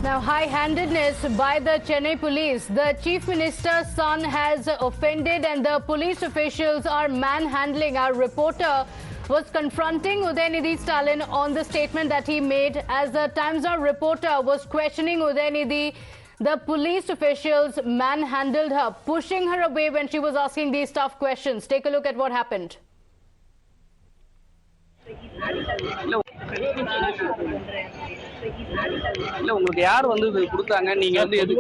Now, high-handedness by the Chennai police. The Chief Minister's son has offended and the police officials are manhandling. Our reporter was confronting Udhayanidhi Stalin on the statement that he made. As the Times Now reporter was questioning Udhayanidhi, the police officials manhandled her, pushing her away when she was asking these tough questions. Take a look at what happened. இல்ல உங்களுக்கு யார் வந்து இது கொடுத்தாங்க? நீங்க வந்து எது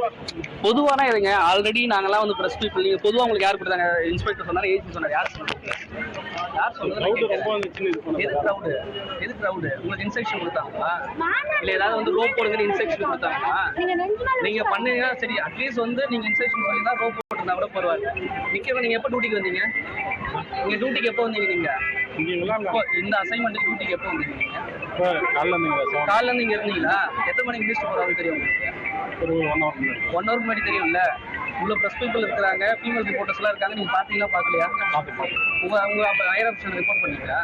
பொதுவானா இருங்க. ஆல்ரெடி நாங்கலாம் வந்து பிரஸ் பீப்பிள். நீங்க பொதுவா உங்களுக்கு யார் கொடுத்தாங்க? இன்ஸ்பெக்டர் சொன்னாரு, ஏசி சொன்னாரு. யார் சொன்னாங்க? யார் சொன்னது? ரொம்ப வந்துச்சு. எது கிரவுட்? உங்களுக்கு இன்ஸ்ட்ரக்ஷன் கொடுத்தாங்களா? இல்ல ஏதாவது வந்து ரோப் போடுங்கன்னு இன்ஸ்ட்ரக்ஷன் கொடுத்தாங்களா? நீங்க பண்ணீங்கன்னா சரி, அட்லீஸ்ட் வந்து நீங்க இன்ஸ்ட்ரக்ஷன் சொல்லி தான் ரோப் போட்டுருந்தா கூட பரவாயில்ல. நிக்கிறவங்க நீங்க எப்ப டியூட்டிக்கு வந்தீங்க? நீங்க டியூட்டிக்கு எப்போ வந்தீங்க? நீங்க இந்த அசைன்மெண்ட் டியூட்டிக்கு எப்போ வந்தீங்க? காலைல இருந்து இங்க இருந்தீங்களா? எத்தனை மணிக்கு மினிஸ்டர் போறாங்க தெரியும் உங்களுக்கு? ஒரு 1 ஹவருக்கு முன்னாடி தெரியும்ல. உள்ள பிரஸ் பீப்பிள் இருக்கிறாங்க, ஃபீமேல் ரிப்போர்ட்டர்ஸ் எல்லாம் இருக்காங்க. நீங்க பாத்தீங்களா பாக்கலையா? உங்க ஹையர் ஆஃபீஸர் ரிப்போர்ட் பண்ணீங்களா?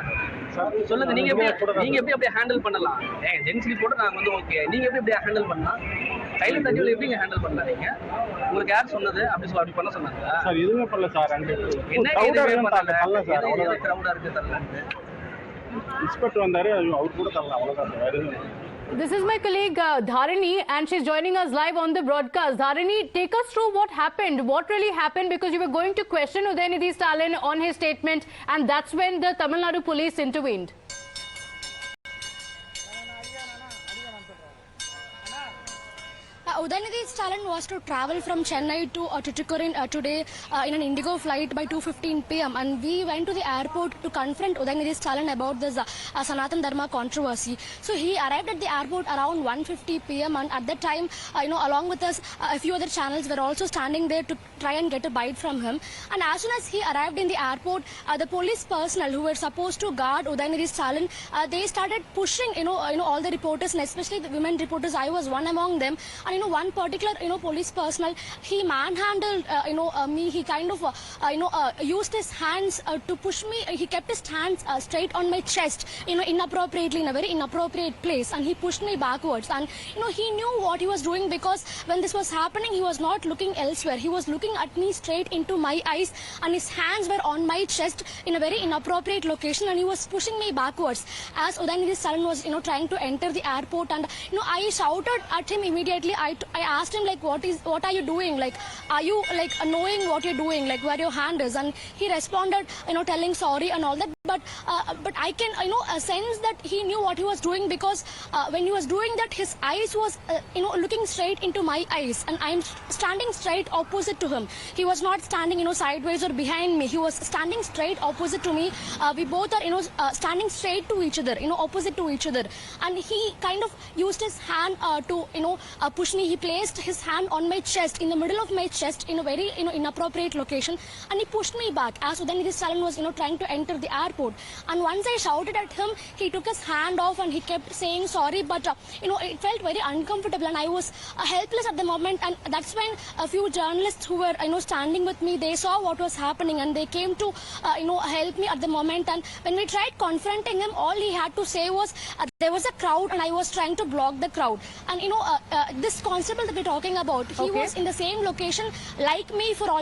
சொல்லுங்க. நீங்க எப்படி அப்படியே ஹேண்டில் பண்ணலாம்? ஜென்ஸ் ரிப்போர்ட் நாங்க வந்து ஓகே. நீங்க எப்படி ஹேண்டில் பண்ணலாம்? கையில தட்டி எப்படி ஹேண்டில் பண்ணலாம்? நீங்க உங்களுக்கு யார் சொன்னது? அப்படி பண்ண சொன்னாங்களா? சார் எதுவுமே பண்ணல சார். என்ன எதுவுமே பண்ணல. கிரவுடா இருக்கு தரலான்னு இன்ஸ்பெக்டர் வந்தாரு, அவர் கூட தரலாம். அவ்வளவுதான். This is my colleague Dharani, and she's joining us live on the broadcast. Dharani, take us through what happened. What really happened? Because you were going to question Udhayanidhi Stalin on his statement, and that's when the Tamil Nadu police intervened. Udhayanidhi Stalin was to travel from Chennai to Tuticorin today in an Indigo flight by 2:15 p.m. and we went to the airport to confront Udhayanidhi Stalin about this Sanatan Dharma controversy. So he arrived at the airport around 1:50 p.m. and at that time, along with us, a few other channels were also standing there to try and get a bite from him. And as soon as he arrived in the airport, the police personnel who were supposed to guard Udhayanidhi Stalin, they started pushing, all the reporters, and especially the women reporters. I was one among them. And one particular police personnel, he manhandled me. He kind of used his hands to push me. He kept his hands straight on my chest, inappropriately, in a very inappropriate place, and he pushed me backwards. And he knew what he was doing, because when this was happening, he was not looking elsewhere. He was looking at me straight into my eyes, and his hands were on my chest in a very inappropriate location, and he was pushing me backwards as Udhayanidhi Stalin was trying to enter the airport. And I shouted at him immediately. I asked him, like, what are you doing? Like, are you knowing what you're doing? Like, where your hand is? And he responded, telling sorry and all that. But I can sense that he knew what he was doing, because when he was doing that, his eyes was looking straight into my eyes, and I'm standing straight opposite to him. He was not standing sideways or behind me. He was standing straight opposite to me. We both are standing straight to each other, opposite to each other. And he kind of used his hand to push me. He placed his hand on my chest, in the middle of my chest, in a very inappropriate location, and he pushed me back as Udhayanidhi Stalin was trying to enter the airport. And once I shouted at him, he took his hand off and he kept saying sorry, but it felt very uncomfortable, and I was helpless at the moment. And that's when a few journalists who were standing with me, they saw what was happening, and they came to help me at the moment. And when we tried confronting him, all he had to say was there was a crowd and I was trying to block the crowd. And this constable that we're talking about, he was in the same location like me for almost